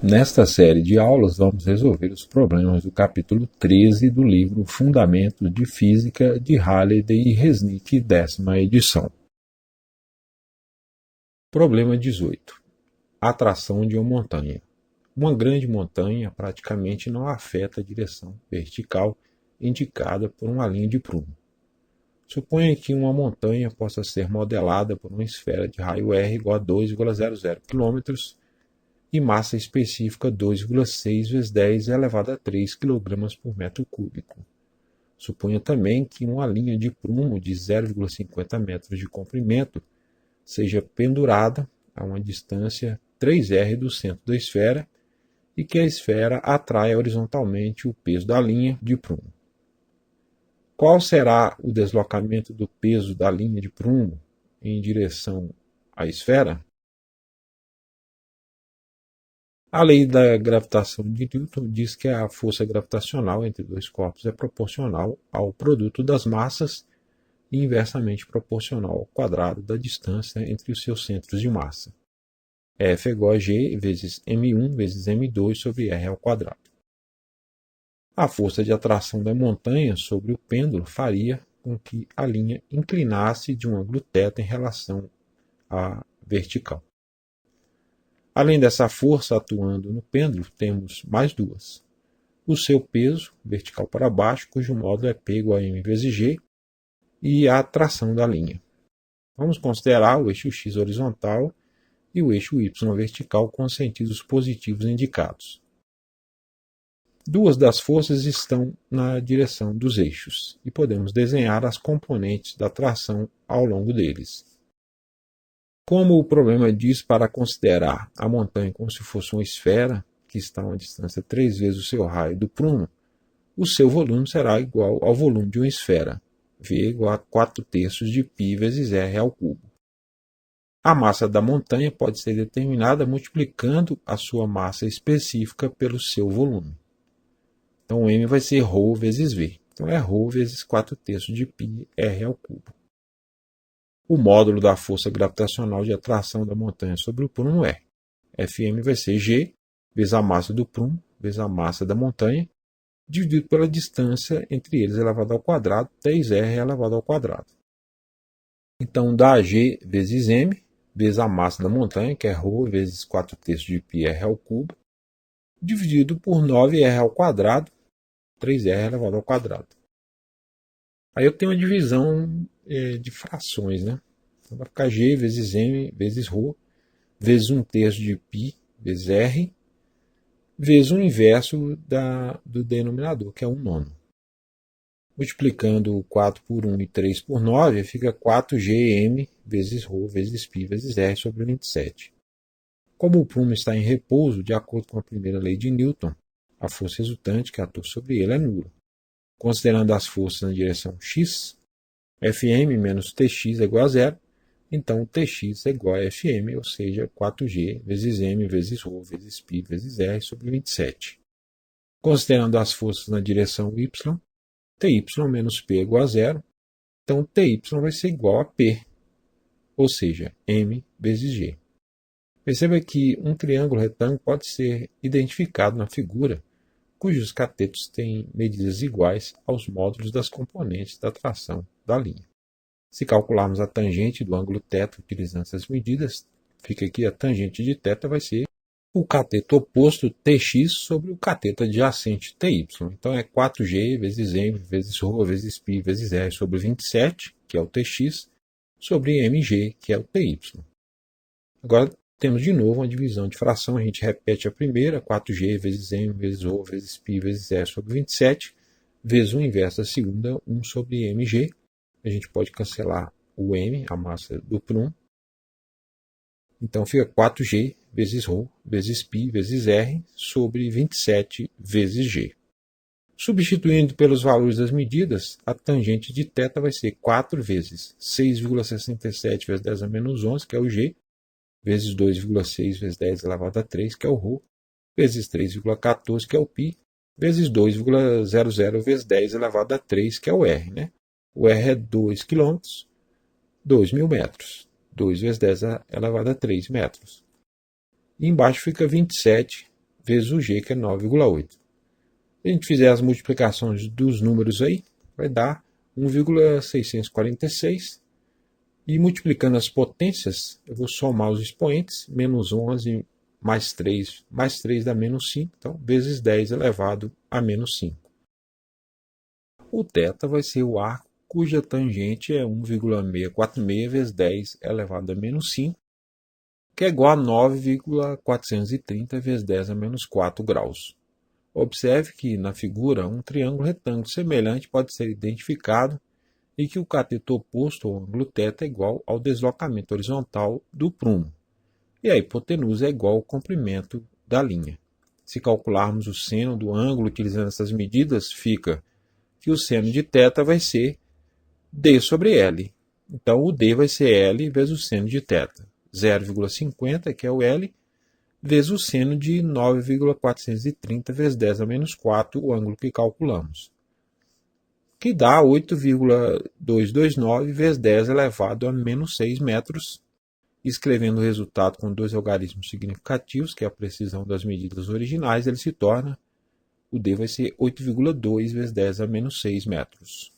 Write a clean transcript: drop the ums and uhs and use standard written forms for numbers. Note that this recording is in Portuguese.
Nesta série de aulas, vamos resolver os problemas do capítulo 13 do livro Fundamentos de Física de Halliday e Resnick, 10ª edição. Problema 18. Atração de uma montanha. Uma grande montanha praticamente não afeta a direção vertical indicada por uma linha de prumo. Suponha que uma montanha possa ser modelada por uma esfera de raio R igual a 2,00 km e massa específica 2,6 vezes 10 elevado a 3 kg por metro cúbico. Suponha também que uma linha de prumo de 0,50 metros de comprimento seja pendurada a uma distância 3r do centro da esfera e que a esfera atraia horizontalmente o peso da linha de prumo. Qual será o deslocamento do peso da linha de prumo em direção à esfera? A lei da gravitação de Newton diz que a força gravitacional entre dois corpos é proporcional ao produto das massas e inversamente proporcional ao quadrado da distância entre os seus centros de massa. F é igual a G vezes M1 vezes M2 sobre R ao quadrado. A força de atração da montanha sobre o pêndulo faria com que a linha inclinasse de um ângulo θ em relação à vertical. Além dessa força atuando no pêndulo, temos mais duas. O seu peso, vertical para baixo, cujo módulo é P igual a M vezes G, e a tração da linha. Vamos considerar o eixo X horizontal e o eixo Y vertical com os sentidos positivos indicados. Duas das forças estão na direção dos eixos e podemos desenhar as componentes da tração ao longo deles. Como o problema diz para considerar a montanha como se fosse uma esfera, que está a uma distância 3 vezes o seu raio do prumo, o seu volume será igual ao volume de uma esfera, V igual a 4/3 de π vezes R ao cubo. A massa da montanha pode ser determinada multiplicando a sua massa específica pelo seu volume. Então, M vai ser ρ vezes V. Então, é ρ vezes 4/3 de π R ao cubo. O módulo da força gravitacional de atração da montanha sobre o prumo é Fm vai ser G vezes a massa do prumo vezes a massa da montanha, dividido pela distância entre eles elevado ao quadrado, 3r elevado ao quadrado. Então, dá G vezes M vezes a massa da montanha, que é ρ vezes 4/3 de πr ao cubo, dividido por 9r ao quadrado, 3r elevado ao quadrado. Aí eu tenho uma divisão de frações, né? Então vai ficar G vezes M vezes ρ vezes 1/3 de π vezes R vezes o inverso do denominador, que é 1/9. Multiplicando 4 por 1 e 3 por 9, fica 4gm vezes ρ vezes π vezes R sobre 27. Como o prumo está em repouso, de acordo com a primeira lei de Newton, a força resultante que atua sobre ele é nula. Considerando as forças na direção x, Fm menos Tx é igual a zero, então Tx é igual a Fm, ou seja, 4g vezes m vezes ρ vezes π vezes R sobre 27. Considerando as forças na direção y, Ty menos P é igual a zero, então Ty vai ser igual a P, ou seja, m vezes g. Perceba que um triângulo retângulo pode ser identificado na figura, cujos catetos têm medidas iguais aos módulos das componentes da tração da linha. Se calcularmos a tangente do ângulo θ utilizando essas medidas, fica que a tangente de θ vai ser o cateto oposto Tx sobre o cateto adjacente Ty. Então é 4g vezes m vezes ρ vezes π vezes R sobre 27, que é o Tx, sobre mg, que é o Ty. Agora temos de novo uma divisão de fração, a gente repete a primeira, 4g vezes m vezes ρ vezes π vezes R sobre 27, vezes o inverso da segunda, 1 sobre mg. A gente pode cancelar o m, a massa do prumo. Então fica 4g vezes ρ vezes π vezes R sobre 27 vezes g. Substituindo pelos valores das medidas, a tangente de θ vai ser 4 vezes 6,67 vezes 10 a menos 11, que é o g, vezes 2,6 vezes 10 elevado a 3, que é o ρ, vezes 3,14, que é o π, vezes 2,00 vezes 10 elevado a 3, que é o R. Né? O R é 2 km, 2.000 metros. 2 vezes 10 elevado a 3 metros. E embaixo fica 27 vezes o G, que é 9,8. Se a gente fizer as multiplicações dos números aí, vai dar 1,646. E multiplicando as potências, eu vou somar os expoentes, menos 11 mais 3 dá menos 5, então vezes 10 elevado a menos 5. O θ vai ser o arco cuja tangente é 1,646 vezes 10 elevado a menos 5, que é igual a 9,430 vezes 10 a menos 4 graus. Observe que na figura um triângulo retângulo semelhante pode ser identificado e que o cateto oposto ao ângulo θ é igual ao deslocamento horizontal do prumo. E a hipotenusa é igual ao comprimento da linha. Se calcularmos o seno do ângulo utilizando essas medidas, fica que o seno de θ vai ser D sobre L. Então, o D vai ser L vezes o seno de θ. 0,50, que é o L, vezes o seno de 9,430 vezes 10 a menos 4, o ângulo que calculamos, que dá 8,229 vezes 10 elevado a menos 6 metros. Escrevendo o resultado com dois algarismos significativos, que é a precisão das medidas originais, ele se torna, o D vai ser 8,2 vezes 10 a menos 6 metros.